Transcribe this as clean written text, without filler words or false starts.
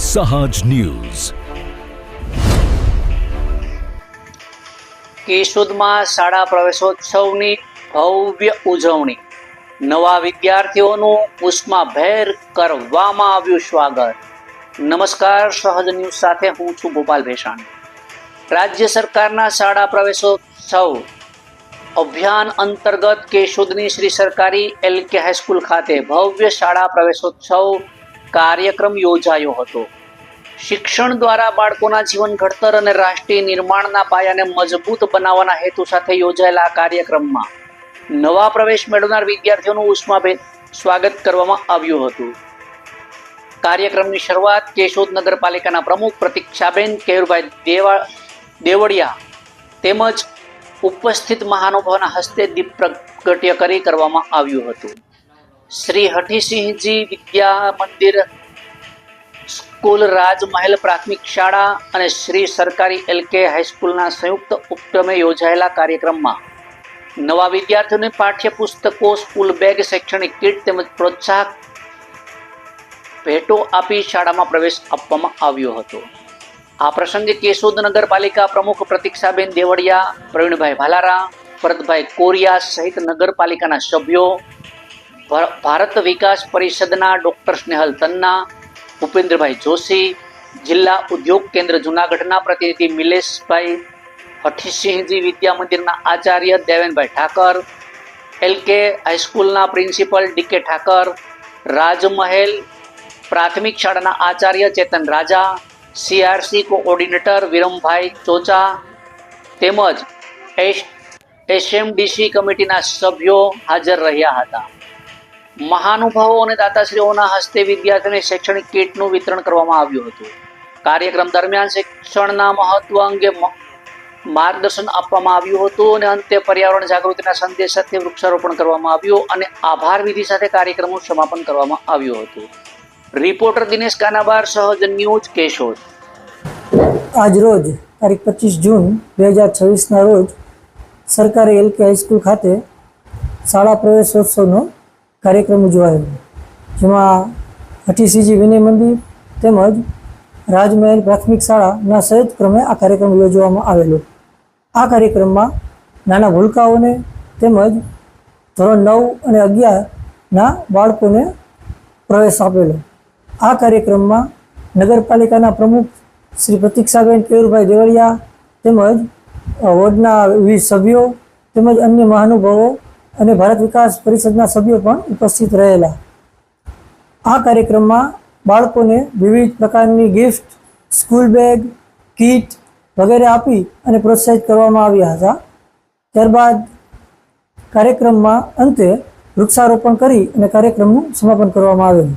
સહજ ન્યૂઝ. કેશોદમાં શાળા પ્રવેશોત્સવની ભવ્ય ઉજવણી. નવા વિદ્યાર્થીઓનું ઉષ્માભેર કરવામાં આવ્યું સ્વાગત. નમસ્કાર, સહજ ન્યૂઝ સાથે હું છું ગોપાલ ભેસાણી. રાજ્ય સરકારના શાળા પ્રવેશોત્સવ અભિયાન અંતર્ગત કેશોદની શ્રી સરકારી LK હાઈસ્કૂલ ખાતે ભવ્ય શાળા પ્રવેશોત્સવ કાર્યક્રમ યોજાયો હતો. શિક્ષણ દ્વારા બાળકોના જીવન ઘડતર અને રાષ્ટ્રીય નિર્માણના પાયાને મજબૂત બનાવવાના હેતુ સાથે યોજાયેલા આ કાર્યક્રમમાં નવા પ્રવેશ મેળવનાર વિદ્યાર્થીઓનું ઉષ્માભેર સ્વાગત કરવામાં આવ્યું હતું. કાર્યક્રમની શરૂઆત કેશોદ નગરપાલિકાના પ્રમુખ પ્રતીક્ષાબેન કેયુરભાઈ દેવડિયા તેમજ ઉપસ્થિત મહાનુભાવોના હસ્તે દીપ પ્રગટ્ય કરી કરવામાં આવ્યું હતું. શ્રી હઠીસિંહજી વિદ્યા મંદિર સ્કૂલ, રાજમહેલ પ્રાથમિક શાળા અને શ્રી સરકારી LK હાઈસ્કૂલના સંયુક્ત ઉપક્રમે યોજાયેલા કાર્યક્રમમાં નવા વિદ્યાર્થીઓને પાઠ્યપુસ્તકો, સ્કૂલ બેગ, શૈક્ષણિક કીટ તેમજ પ્રોત્સાહક ભેટો આપી શાળામાં પ્રવેશ આપવામાં આવ્યો હતો. આ પ્રસંગે કેશોદ નગરપાલિકા પ્રમુખ પ્રતીક્ષાબેન દેવડિયા, પ્રવીણભાઈ ભાલારા, ભરતભાઈ કોરિયા સહિત નગરપાલિકાના સભ્યો, ભારત વિકાસ પરિષદના ડોક્ટર સ્નેહલ તન્ના, ભૂપેન્દ્રભાઈ જોશી, જિલ્લા ઉદ્યોગ કેન્દ્ર જૂનાગઢના પ્રતિનિધિ મિલેશભાઈ, હઠીસિંહજી વિદ્યા મંદિરના આચાર્ય દેવેનભાઈ ઠાકર, LK હાઈસ્કૂલના પ્રિન્સિપલ DK ઠાકર, રાજમહેલ પ્રાથમિક શાળાના આચાર્ય ચેતન રાજા, CRC કોઓર્ડિનેટર વિરમભાઈ ચોચા તેમજ SMDC કમિટીના સભ્યો હાજર રહ્યા હતા. મહાનુભાવો અને દાતાશ્રીઓના હસ્તે વિદ્યાર્થીઓને શૈક્ષણિક કીટનું વિતરણ કરવામાં આવ્યું હતું. કાર્યક્રમ દરમિયાન શિક્ષણના મહત્વ અંગે માર્ગદર્શન આપવામાં આવ્યું હતું અને અંતે પર્યાવરણ જાગૃતિના સંદેશ સાથે વૃક્ષારોપણ કરવામાં આવ્યું અને આભાર વિધિ સાથે કાર્યક્રમનું સમાપન કરવામાં આવ્યું હતું. રિપોર્ટર દિનેશ કાનાબાર, સહજ ન્યૂઝ, કેશોદ. આજ રોજ તારીખ 25 જૂન 2026ના રોજ સરકારી LK હાઈસ્કૂલ ખાતે શાળા પ્રવેશોત્સવનો કાર્યક્રમ ઉજવાયો, જેમાં હઠીસિંહજી વિનય મંદિર તેમજ રાજમહેલ પ્રાથમિક શાળાના સંયુક્ત ક્રમે આ કાર્યક્રમ યોજવામાં આવેલો. આ કાર્યક્રમમાં નાના ભૂલકાઓને તેમજ ધોરણ 9 અને 11ના બાળકોને પ્રવેશ આપેલો. આ કાર્યક્રમમાં નગરપાલિકાના પ્રમુખ શ્રી પ્રતીક્ષાબેન કેયુરભાઈ દેવડિયા તેમજ વોર્ડના વિવિધ સભ્યો તેમજ અન્ય મહાનુભાવો અને ભારત વિકાસ પરિષદના સભ્યો પણ ઉપસ્થિત રહેલા. આ કાર્યક્રમમાં બાળકોને વિવિધ પ્રકારની ગિફ્ટ, સ્કૂલ બેગ, કીટ વગેરે આપી અને પ્રોત્સાહિત કરવામાં આવ્યા હતા. ત્યારબાદ કાર્યક્રમમાં અંતે વૃક્ષારોપણ કરી અને કાર્યક્રમનું સમાપન કરવામાં આવેલું.